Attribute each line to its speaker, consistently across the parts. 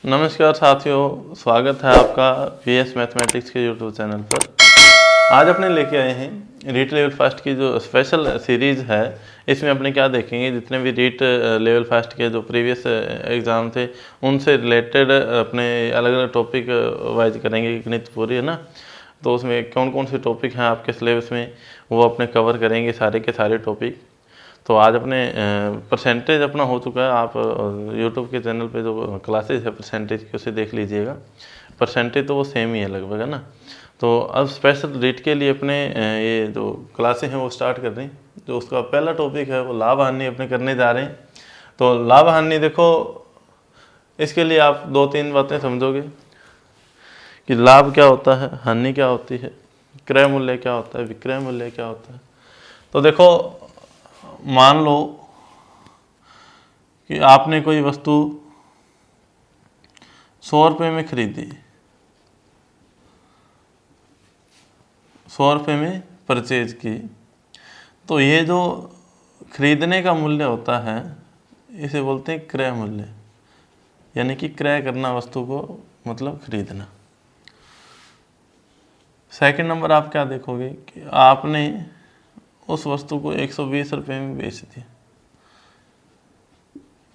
Speaker 1: नमस्कार साथियों, स्वागत है आपका वीएस मैथमेटिक्स के यूट्यूब चैनल पर। आज अपने लेके आए हैं रीट लेवल फर्स्ट की जो स्पेशल सीरीज़ है। इसमें अपने क्या देखेंगे, जितने भी रीट लेवल फर्स्ट के जो प्रीवियस एग्ज़ाम थे उनसे रिलेटेड अपने अलग अलग टॉपिक वाइज करेंगे, गणित पूरी है ना। तो उसमें कौन कौन से टॉपिक हैं आपके सिलेबस में वो अपने कवर करेंगे, सारे के सारे टॉपिक। तो आज अपने परसेंटेज अपना हो चुका है। आप यूट्यूब के चैनल पे जो क्लासेज है परसेंटेज की उसे देख लीजिएगा। परसेंटेज तो वो सेम ही है लगभग, है ना। तो अब स्पेशल रीट के लिए अपने ये जो क्लासेज हैं वो स्टार्ट कर रहे हैं। जो उसका पहला टॉपिक है वो लाभ हानि अपने करने जा रहे हैं। तो लाभ हानि देखो, इसके लिए आप दो तीन बातें समझोगे कि लाभ क्या होता है, हानि क्या होती है, क्रय मूल्य क्या होता है, विक्रय मूल्य क्या होता है। तो देखो, मान लो कि आपने कोई वस्तु 100 रुपये में खरीदी, 100 रुपये में परचेज की। तो ये जो खरीदने का मूल्य होता है इसे बोलते हैं क्रय मूल्य, यानी कि क्रय करना वस्तु को, मतलब खरीदना। सेकंड नंबर आप क्या देखोगे कि आपने उस वस्तु को 120 रुपये में बेच दिया।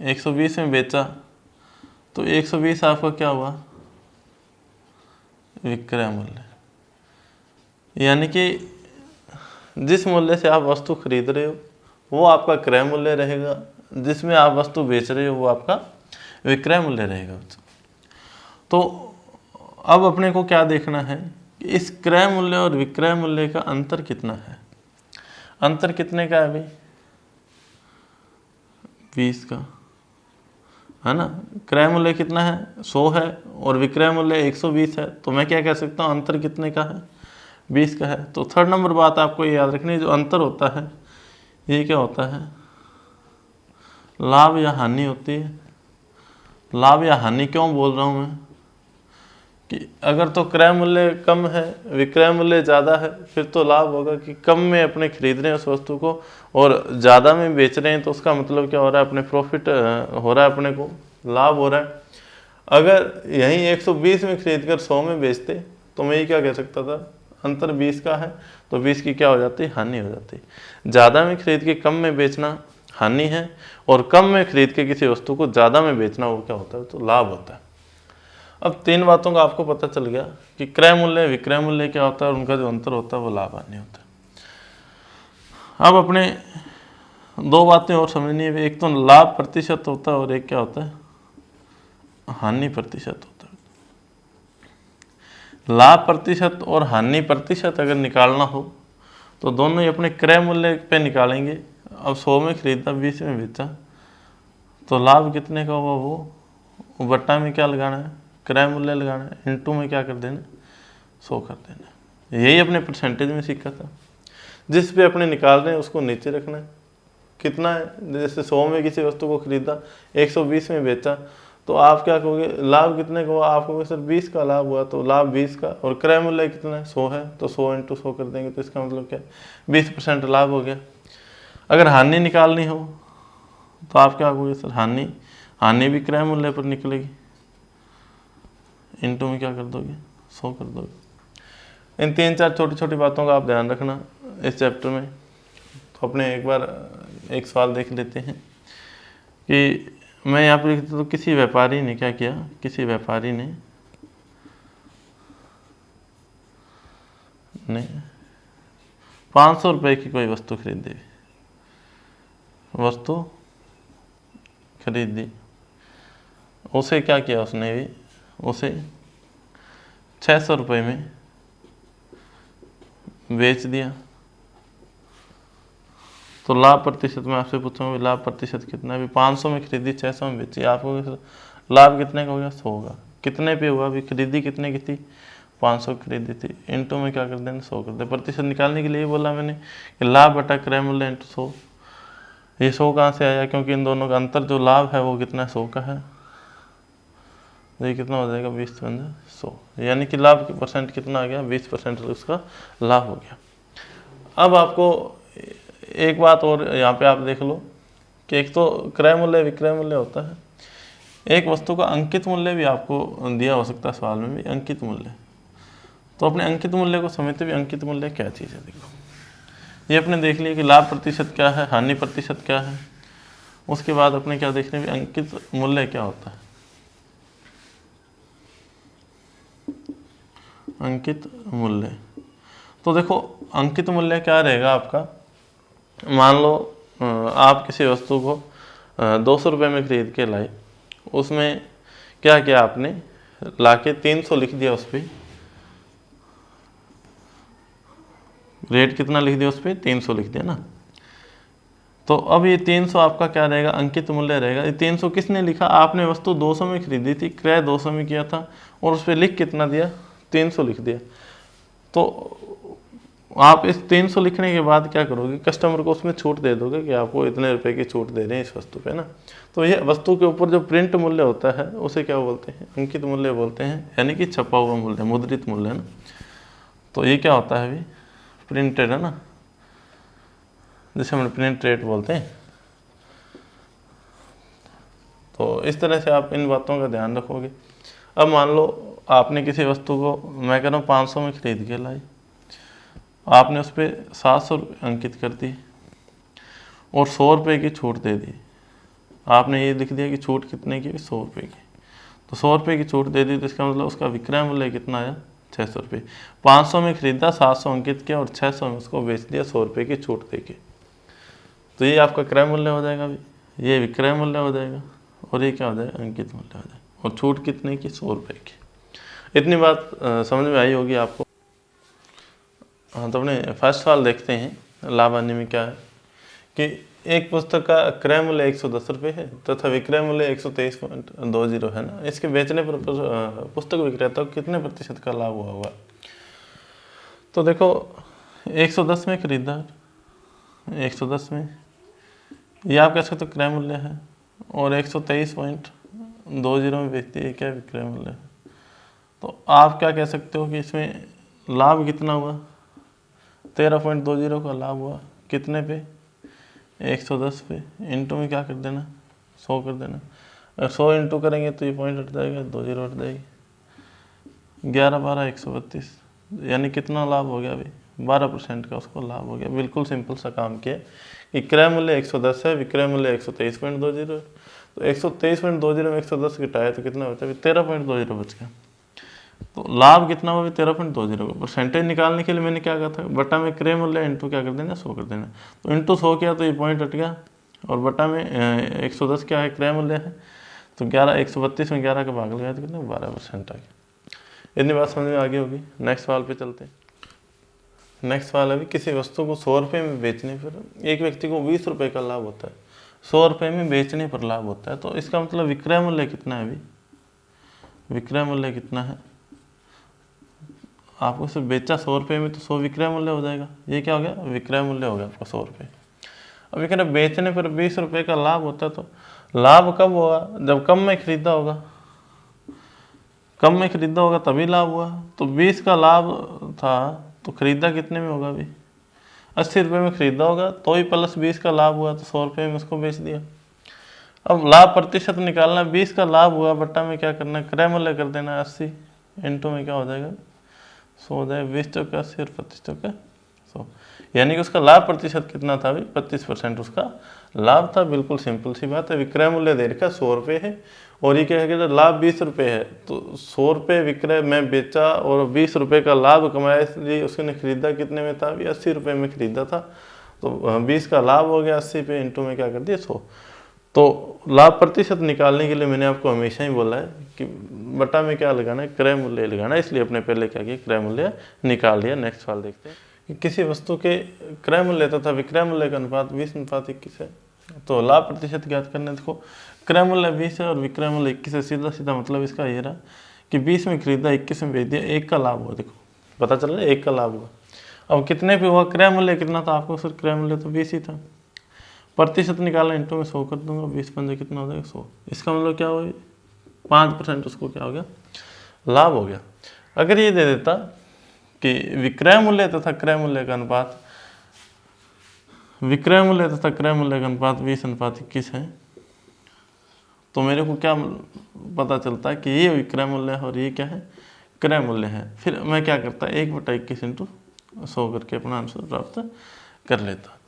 Speaker 1: 120 में बेचा तो 120 आपका क्या हुआ, विक्रय मूल्य। यानी कि जिस मूल्य से आप वस्तु खरीद रहे हो वो आपका क्रय मूल्य रहेगा, जिसमें आप वस्तु बेच रहे हो वो आपका विक्रय मूल्य रहेगा। तो अब अपने को क्या देखना है कि इस क्रय मूल्य और विक्रय मूल्य का अंतर कितना है। अंतर कितने का है भाई, 20 का, है ना। क्रय मूल्य कितना है, 100 है, और विक्रय मूल्य 120 है। तो मैं क्या कह सकता हूँ, अंतर कितने का है, 20 का है। तो थर्ड नंबर बात आपको ये याद रखनी है, जो अंतर होता है ये क्या होता है, लाभ या हानि होती है। लाभ या हानि क्यों बोल रहा हूँ मैं कि अगर तो क्रय मूल्य कम है, विक्रय मूल्य ज़्यादा है, फिर तो लाभ होगा कि कम में अपने खरीद रहे हैं उस वस्तु को और ज़्यादा में बेच रहे हैं। तो उसका मतलब क्या हो रहा है, अपने प्रॉफिट हो रहा है, अपने को लाभ हो रहा है। अगर यहीं 120 में खरीद कर 100 में बेचते तो मैं ये क्या कह सकता था, अंतर 20 का है तो 20 की क्या हो जाती, हानि हो जाती। ज़्यादा में खरीद के कम में बेचना हानि है, और कम में खरीद के किसी वस्तु को ज़्यादा में बेचना वो क्या होता है, तो लाभ होता है। अब तीन बातों का आपको पता चल गया कि क्रय मूल्य विक्रय मूल्य क्या होता है और उनका जो अंतर होता है वो लाभ हानि होता है। अब अपने दो बातें और समझनी है, एक तो लाभ प्रतिशत होता है और एक क्या होता है, हानि प्रतिशत होता है। लाभ प्रतिशत और हानि प्रतिशत अगर निकालना हो तो दोनों ही अपने क्रय मूल्य पे निकालेंगे। अब 100 में खरीदा, 20 में बेचा, तो लाभ कितने का हुआ, वो बट्टा में क्या लगाना है, क्रय मूल्य लगाना है, इनटू में क्या कर देना, 100 कर देना। यही अपने परसेंटेज में सीखा था। जिस पे अपने निकाल रहे हैं उसको नीचे रखना है। कितना है, जैसे 100 में किसी वस्तु को खरीदा, 120 में बेचा, तो आप क्या कहोगे, लाभ कितने का हुआ, आप कहोगे सर 20 का लाभ हुआ, तो लाभ 20 का, और क्रय मूल्य कितना है, 100 है, तो 100 × 100 कर देंगे। तो इसका मतलब क्या है, 20% लाभ हो गया। अगर हानि निकालनी हो तो आप क्या कहोगे, सर हानि भी क्रय मूल्य पर निकलेगी, इनटू में क्या कर दोगे, 100 कर दोगे। इन तीन चार छोटी छोटी बातों का आप ध्यान रखना इस चैप्टर में। तो अपने एक बार एक सवाल देख लेते हैं कि मैं यहाँ पर लिखता हूँ, किसी व्यापारी ने क्या किया, किसी व्यापारी ने 500 रुपये की कोई वस्तु खरीदी, वस्तु खरीदी, उसे क्या किया उसने भी, उसे 600 रुपये में बेच दिया। तो लाभ प्रतिशत मैं आपसे पूछूंगा, लाभ प्रतिशत कितना है। अभी 500 में खरीदी, 600 में बेची, आपको लाभ कितने का हो गया, 100 होगा। कितने पे हुआ, अभी खरीदी कितने की थी, 500 खरीदी थी, इनटू में क्या कर देना, 100 कर दे। प्रतिशत निकालने के लिए बोला मैंने कि लाभ बटा क्रय मूल्य इनटू 100। ये 100 कहाँ से आया, क्योंकि इन दोनों का अंतर जो लाभ है वो कितना है, 100 का है। तो ये कितना हो जाएगा, 20 × 100, यानी कि लाभ परसेंट कितना आ गया, 20% उसका लाभ हो गया। अब आपको एक बात और यहाँ पे आप देख लो कि एक तो क्रय मूल्य विक्रय मूल्य होता है, एक वस्तु का अंकित मूल्य भी आपको दिया हो सकता है सवाल में भी, अंकित मूल्य। तो अपने अंकित मूल्य को समझते भी, अंकित मूल्य क्या चीज़ है। देखो ये अपने देख लिया कि लाभ प्रतिशत क्या है, हानि प्रतिशत क्या है। उसके बाद अपने क्या देखने भी, अंकित मूल्य क्या होता है। अंकित मूल्य, तो देखो अंकित मूल्य क्या रहेगा आपका। मान लो आप किसी वस्तु को 200 रुपये में खरीद के लाए, उसमें क्या किया आपने, लाके 300 लिख दिया, उस पर रेट कितना लिख दिया, उस पर 300 लिख दिया ना। तो अब ये 300 आपका क्या रहेगा, अंकित मूल्य रहेगा। ये 300 किसने लिखा, आपने वस्तु 200 में खरीदी थी, क्रय 200 में किया था, और उस पर लिख कितना दिया, 300 लिख दिया। तो आप इस 300 लिखने के बाद क्या करोगे, कस्टमर को उसमें छूट दे दोगे कि आपको इतने रुपए की छूट दे रहे हैं इस वस्तु पे ना। तो ये वस्तु के ऊपर जो प्रिंट मूल्य होता है उसे क्या बोलते हैं, अंकित मूल्य बोलते हैं, यानी कि छपा हुआ मूल्य, मुद्रित मूल्य है ना। तो ये क्या होता है अभी, प्रिंटेड है ना, जिसे हम प्रिंट रेट बोलते हैं। तो इस तरह से आप इन बातों का ध्यान रखोगे। अब मान लो आपने किसी वस्तु को, मैं कह रहा हूँ 500 में खरीद के लाई, आपने उस पर 700 अंकित कर दिए और 100 रुपये की छूट दे दी। आपने ये लिख दिया कि छूट कितने की, 100 रुपये की। तो 100 रुपये की छूट दे दी, तो इसका मतलब उसका विक्रय मूल्य कितना आया, 600 रुपये। 500 में खरीदा, 700 अंकित किया और 600 में उसको बेच दिया 100 रुपये की छूट दे के। तो ये आपका क्रय मूल्य हो जाएगा अभी, ये विक्रय मूल्य हो जाएगा, और ये क्या हो जाएगा, अंकित मूल्य हो जाएगा। और छूट कितने की, 100 रुपये की। इतनी बात समझ में आई होगी आपको। हाँ, तो अपने फर्स्ट सवाल देखते हैं, लाभ हानि में क्या है कि एक पुस्तक का क्रय मूल्य 110 रुपये है तथा विक्रय मूल्य 123.20 है ना। इसके बेचने पर पुस्तक विक्रेता को कितने प्रतिशत का लाभ हुआ होगा। तो देखो 110 में खरीदा, 110 में ये आप कह सकते हो क्रय मूल्य है, और 123.20 में बेचती है, क्या विक्रय मूल्य है। तो आप क्या कह सकते हो कि इसमें लाभ कितना हुआ, 13.20 का लाभ हुआ। कितने पे, 110 पे। इंटू में क्या कर देना, 100 कर देना। अगर 100 इंटू करेंगे तो ये पॉइंट हट जाएगा, 2 जीरो हट जाएगी। 11 12 132, यानी कितना लाभ हो गया अभी, 12% का उसको लाभ हो गया। बिल्कुल सिंपल सा काम किया कि क्रय मूल्य 110 है, विक्रय मूल्य 123.20 है। तो 123.20 में 110 घटाया तो कितना बचा, 13.20 बच गया। तो लाभ कितना हुआ, 13.20 का। परसेंटेज निकालने के लिए मैंने क्या कहा था, बटा में क्रय मूल्य इंटू क्या कर देना, 100 कर देना। तो इंटू 100 किया तो ये पॉइंट हट गया, और बटा में 110 क्या है, क्रय मूल्य है। तो 11 132 में 11 का भाग लगाया तो कितना, 12% आ गया। इतनी बात समझ में आ गई होगी। नेक्स्ट सवाल पे चलते हैं। नेक्स्ट सवाल है, किसी वस्तु को 100 रुपये में बेचने पर एक व्यक्ति को 20 रुपये का लाभ होता है। 100 रुपये में बेचने पर लाभ होता है, तो इसका मतलब विक्रय मूल्य कितना है। अभी विक्रय मूल्य कितना है, आपको सिर्फ बेचा 100 रुपये में, तो 100 विक्रय मूल्य हो जाएगा। ये क्या हो गया, विक्रय मूल्य हो गया आपका 100 रुपये। अब ये कह रहे बेचने पर 20 रुपये का लाभ होता है, तो लाभ कब होगा, जब कम में खरीदा होगा। कम में खरीदा होगा तभी लाभ हुआ। तो 20 का लाभ था, तो खरीदा कितने में होगा, अभी 80 रुपये में खरीदा होगा, तो ही प्लस 20 का लाभ हुआ, तो 100 रुपये में उसको बेच दिया। अब लाभ प्रतिशत निकालना, 20 का लाभ हुआ, बट्टा में क्या करना है, क्रय मूल्य कर देना 80, इंटू में क्या हो जाएगा, 100 हो जाएगा। 20 चौका 80 और 25 चौका 100, यानी कि उसका लाभ प्रतिशत कितना था, अभी 25% उसका लाभ था। बिल्कुल सिंपल सी बात है। विक्रय मूल्य दे रखा 100 रुपये है, और ये क्या है कि लाभ 20 रुपये है, तो 100 रुपये विक्रय में बेचा और 20 रुपये का लाभ कमाया, इसलिए उसने खरीदा कितने में था, अभी 80 रुपये में खरीदा था। तो 20 का लाभ हो गया, 80 पे इंटू में क्या कर दिया, 100। तो लाभ प्रतिशत निकालने के लिए मैंने आपको हमेशा ही बोला है कि बटा में क्या लगाना है, क्रय मूल्य लगाना है, इसलिए अपने पहले क्या किया, क्रय मूल्य निकाल लिया। नेक्स्ट सवाल देखते हैं कि किसी वस्तु के क्रय मूल्य तथा विक्रय मूल्य का अनुपात 20:21 है। तो लाभ प्रतिशत ज्ञात करने, देखो क्रय मूल्य 20 है और विक्रय मूल्य 21 है। सीधा सीधा मतलब इसका ये रहा कि 20 में खरीदा, 21 में बेच दिया, 1 का लाभ हुआ। देखो पता चल रहा है, 1 का लाभ हुआ। अब कितने पे हुआ, क्रय मूल्य कितना था आपको, सर क्रय मूल्य तो 20 ही था। प्रतिशत निकालना, इंटू में 100 कर दूंगा, 20 पंजे कितना हो जाएगा, 100। इसका मतलब क्या हुआ, 5% उसको क्या हो गया, लाभ हो गया। अगर ये दे देता कि विक्रय मूल्य तथा क्रय मूल्य का अनुपात, विक्रय मूल्य तथा क्रय मूल्य का अनुपात 20:21 है, तो मेरे को क्या पता चलता है कि ये विक्रय मूल्य है और ये क्या है, क्रय मूल्य है। फिर मैं क्या करता, 1/21 इंटू 100 करके अपना आंसर प्राप्त कर लेता।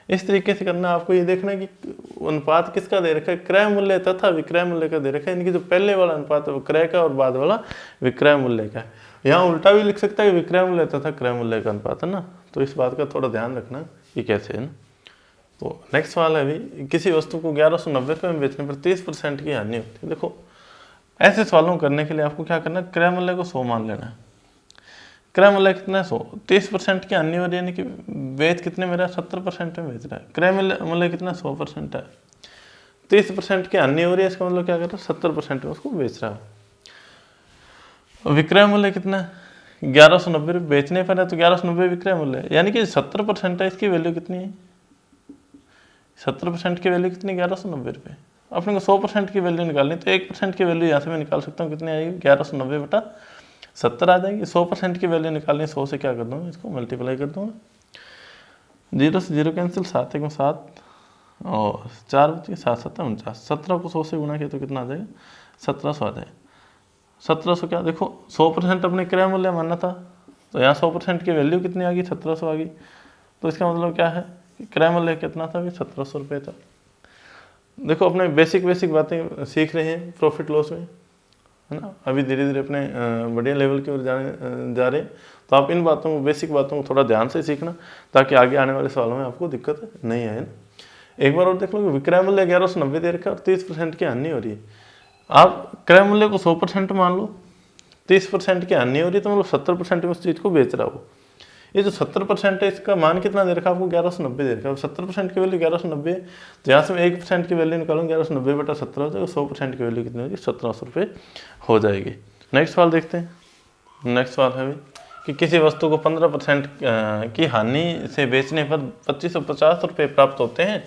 Speaker 1: इस तरीके से करना। आपको ये देखना है कि अनुपात किसका दे रखा है, क्रय मूल्य तथा विक्रय मूल्य का दे रखा है। इनकी जो पहले वाला अनुपात है वो क्रय का और बाद वाला विक्रय मूल्य का है। यहाँ उल्टा भी लिख सकता है कि विक्रय मूल्य तथा क्रय मूल्य का अनुपात है ना, तो इस बात का थोड़ा ध्यान रखना कि कैसे है ना। तो नेक्स्ट सवाल है अभी, किसी वस्तु को 1190 रुपये में बेचने पर 30% की हानि होती है। देखो ऐसे सवालों करने के लिए आपको क्या करना है, क्रय मूल्य को 100 मान लेना है। क्रय मूल्य कितना है 100, 30% की हानि हो रही है, यानी कि बेच कितने में रहा है, 70% में बेच रहा है। क्रय मूल्य कितना 100% है, 30% की हानि हो रही है, इसका मतलब क्या कर रहा है 70% में उसको बेच रहा है। विक्रय मूल्य कितना है 1190 रुपये बेचने पर है, तो 1190 विक्रय मूल्य है, यानी कि 70% है, इसकी वैल्यू कितनी है 70% की वैल्यू कितनी 1190 रुपये। अपने को 100% की वैल्यू निकालनी, तो 1% की वैल्यू यहाँ से मैं निकाल सकता हूँ, कितनी आएगी 1190/70 आ जाएगी। 100% की वैल्यू निकालनी, 100 से क्या कर दूँगा, इसको मल्टीप्लाई कर दूँगा, 0 से 0 कैंसिल, 7 1 7 और 4 बचे 7 7 49। 17 को 100 से गुना किया तो कितना आ जाएगा 1700 आ जाएगा। 1700 क्या, देखो 100% अपने क्रय मूल्य मानना था, तो यहाँ 100% की वैल्यू कितनी आ गई 1700 आ गई। तो इसका मतलब क्या है, क्रय मूल्य कितना था अभी 1700 रुपये था। देखो अपने बेसिक बातें सीख रहे हैं प्रॉफिट लॉस में, है ना। अभी धीरे धीरे अपने बढ़िया लेवल की ओर जा रहे हैं। तो आप इन बातों को, बेसिक बातों को थोड़ा ध्यान से सीखना, ताकि आगे आने वाले सवालों में आपको दिक्कत नहीं आए ना। एक बार और देख लो कि विक्रय मूल्य 1190 दे रखा है और 30% की हानि हो रही है। आप क्रय मूल्य को 100% मान लो, 30% की हानि हो रही है, तो मतलब 70% में उस चीज़ को बेच रहा हो। ये जो 70% है, इसका मान कितना दे रखा है आपको 1190 दे रखा है। 70% की वैल्यू 1190 है, तो यहाँ से मैं 1% की वैल्यू निकालूंगा, 1190/17 हो जाएगा। 100% की वैल्यू कितनी होगी 1700 रुपये हो जाएगी। नेक्स्ट सवाल देखते हैं। नेक्स्ट सवाल है कि किसी वस्तु को 15% की हानि से बेचने पर 2550 रुपये प्राप्त होते हैं,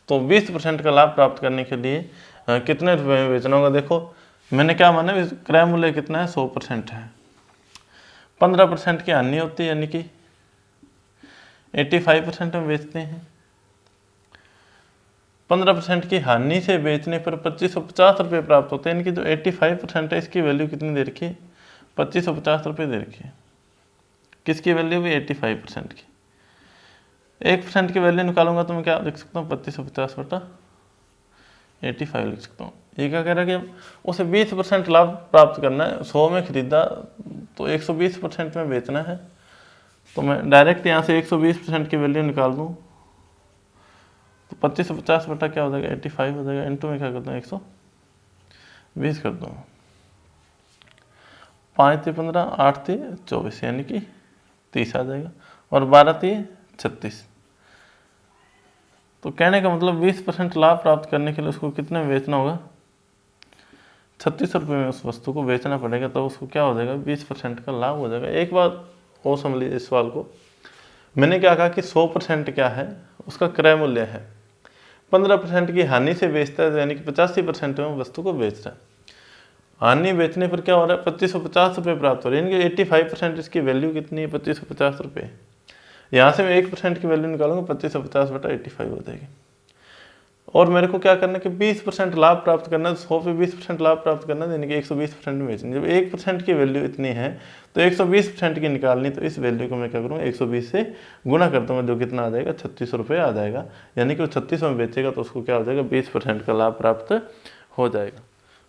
Speaker 1: तो 20% का लाभ प्राप्त करने के लिए कितने रुपये में बेचना होगा। देखो मैंने क्या माना, क्रय मूल्य कितना है 100% है, 15% की हानि होती है, यानी कि 85% में बेचते हैं। 15% की हानि से बेचने पर 2550 रुपये प्राप्त होते हैं, यानी कि जो 85% है इसकी वैल्यू कितनी दे रखी है 2550 रुपये दे रखी है। किसकी वैल्यू भी 85% की। 1% की वैल्यू निकालूंगा तो मैं क्या लिख सकता हूँ 2550/85 लिख सकता हूँ। ये क्या कह रहा है कि उसे 20% लाभ प्राप्त करना है। 100 में खरीदा तो 120% में बेचना है, तो मैं डायरेक्ट यहाँ से 120% की वैल्यू निकाल दूँ, तो 2550 बटा क्या हो जाएगा 85 हो जाएगा। इंटू में क्या करता हूँ 120 कर दूँ, 5 × 15 8 × 24 यानी कि 30 आ जाएगा, और 12 × 36। तो कहने का मतलब 20% लाभ प्राप्त करने के लिए उसको कितने में बेचना होगा 3600 रुपये में उस वस्तु को बेचना पड़ेगा, तो उसको क्या हो जाएगा 20% का लाभ हो जाएगा। एक बार और समझ लीजिए इस सवाल को। मैंने क्या कहा कि 100% क्या है उसका क्रय मूल्य है, 15% की हानि से बेचता है, यानी कि 85% में वस्तु को बेच रहा है। हानि बेचने पर क्या हो रहा है 2550 रुपये प्राप्त हो रहे हैं, यानी कि 85% इसकी वैल्यू कितनी है 2550 रुपये। यहाँ से मैं 1% की वैल्यू निकालूंगा 2550/85 हो जाएगी। और मेरे को क्या करना है कि 20% लाभ प्राप्त करना है, 100 पे 20% लाभ प्राप्त करना है, यानी कि 120% में बेचनी। जब 1% की वैल्यू इतनी है तो 120% की निकालनी, तो इस वैल्यू को मैं क्या करूँगा 120 से गुना कर दूँगा, जो कितना आ जाएगा 3600 रुपये आ जाएगा। यानी कि वो 3600 में बेचेगा तो उसको क्या हो जाएगा 20% का लाभ प्राप्त हो जाएगा।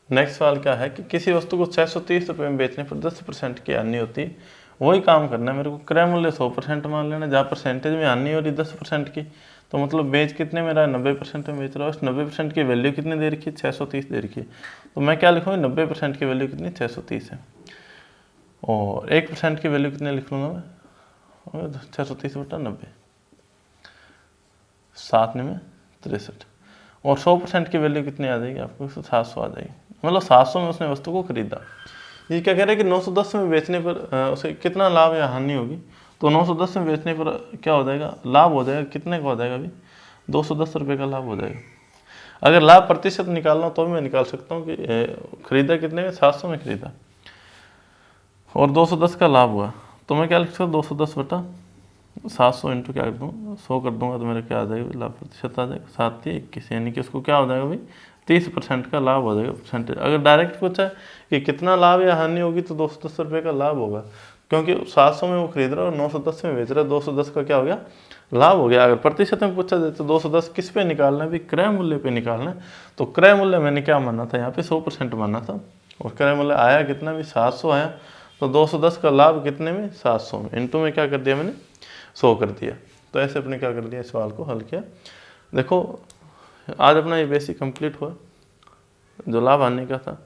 Speaker 1: नेक्स्ट सवाल क्या है कि किसी वस्तु को 630 रुपये में बेचने पर 10% की हानि होती है। वही काम करना है मेरे को, क्रय मूल्य 100% मान लेना, जहाँ परसेंटेज में हानि हो रही 10% की, तो मतलब बेच कितने में रहा है 90% में बेच रहा है। 90% की वैल्यू कितनी दे रखी है 630 दे रखी है, तो मैं क्या लिखूँगा 90% की वैल्यू कितनी 630 है, और 1% की वैल्यू कितने लिख लूँगा मैं 630/90, 7 में 63, और 100% की वैल्यू कितनी आ जाएगी आपको 700 आ जाएगी। मतलब 700 में उसने वस्तु को खरीदा। ये क्या कह रहा है कि 910 में बेचने पर उसे कितना लाभ या हानि होगी, तो 910 में बेचने पर क्या हो जाएगा लाभ हो जाएगा, कितने का हो जाएगा अभी 210 रुपये का लाभ हो जाएगा। अगर लाभ प्रतिशत निकालना तो मैं निकाल सकता हूँ कि खरीदा कितने में 700 में खरीदा और 210 का लाभ हुआ, तो मैं क्या लिख सकता हूँ 210/700 700 इंटू क्या कर दूँ 100 कर दूंगा तो मेरा क्या आ जाएगा लाभ प्रतिशत आ जाएगा 7×21, यानी कि उसको क्या हो जाएगा भाई 30% का लाभ हो जाएगा परसेंटेज। अगर डायरेक्ट पूछा कि कितना लाभ या हानि होगी तो 210 रुपये का लाभ होगा, क्योंकि 700 में वो खरीद रहा है और 910 में बेच रहा है, 210 का क्या हो गया लाभ हो गया। अगर प्रतिशत में पूछा जाए तो 210 किस पे निकालना है भाई, क्रय मूल्य पे निकालना है। तो क्रय मूल्य मैंने क्या माना था यहाँ पे 100% माना था, और क्रय मूल्य आया कितना भी 700 आया, तो 210 का लाभ कितने में 700 में, इंटू में क्या कर दिया मैंने 100 कर दिया। तो ऐसे अपने क्या कर लिया इस सवाल को हल किया। देखो आज अपना ये बेसिक कंप्लीट हुआ जो लाभ हानि का था,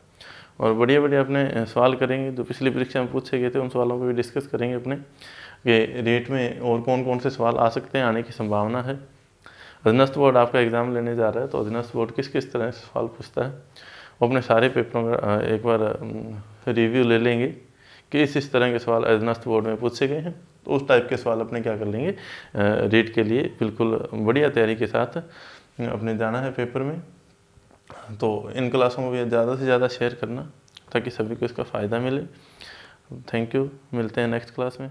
Speaker 1: और बढ़िया बढ़िया अपने सवाल करेंगे जो पिछली परीक्षा में पूछे गए थे, उन सवालों को भी डिस्कस करेंगे अपने कि रेट में और कौन कौन से सवाल आ सकते हैं, आने की संभावना है। अधीनस्थ बोर्ड आपका एग्ज़ाम लेने जा रहा है, तो अधीनस्थ बोर्ड किस किस तरह से सवाल पूछता है वो अपने सारे पेपरों का एक बार रिव्यू ले लेंगे कि इस तरह के सवाल अधीनस्थ बोर्ड में पूछे गए हैं। तो उस टाइप के सवाल अपने क्या कर लेंगे रीट के लिए बिल्कुल बढ़िया तैयारी के साथ अपने जाना है पेपर में। तो इन क्लासों को भी ज़्यादा से ज़्यादा शेयर करना ताकि सभी को इसका फ़ायदा मिले। थैंक यू, मिलते हैं नेक्स्ट क्लास में।